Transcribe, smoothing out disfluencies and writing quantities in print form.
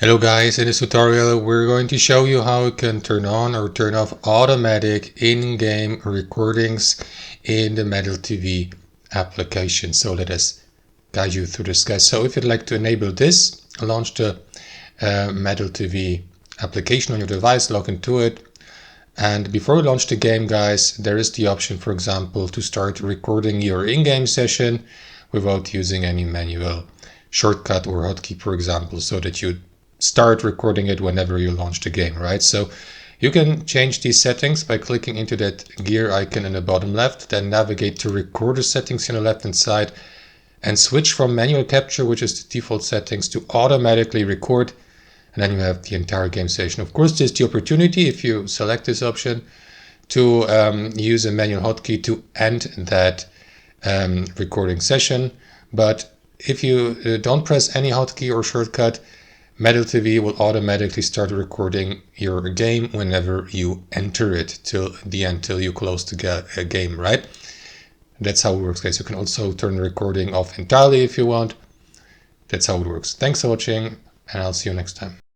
Hello guys, in this tutorial we're going to show you how you can turn on or turn off automatic in-game recordings in the Metal TV application. So let us guide you through this, guys. So if you'd like to enable this, launch the Metal TV application on your device, log into it. And before you launch the game, guys, there is the option, for example, to start recording your in-game session without using any manual shortcut or hotkey, for example, so that you start recording it whenever you launch the game, right? So you can change these settings by clicking into that gear icon in the bottom left, then navigate to recorder settings on the left hand side and switch from manual capture, which is the default settings, to automatically record. And then you have the entire game session. Of course, there's the opportunity, if you select this option, to use a manual hotkey to end that recording session. But if you don't press any hotkey or shortcut, Metal TV will automatically start recording your game whenever you enter it till the end, till you close the game, right? That's how it works, guys. You can also turn the recording off entirely if you want. That's how it works. Thanks for watching, and I'll see you next time.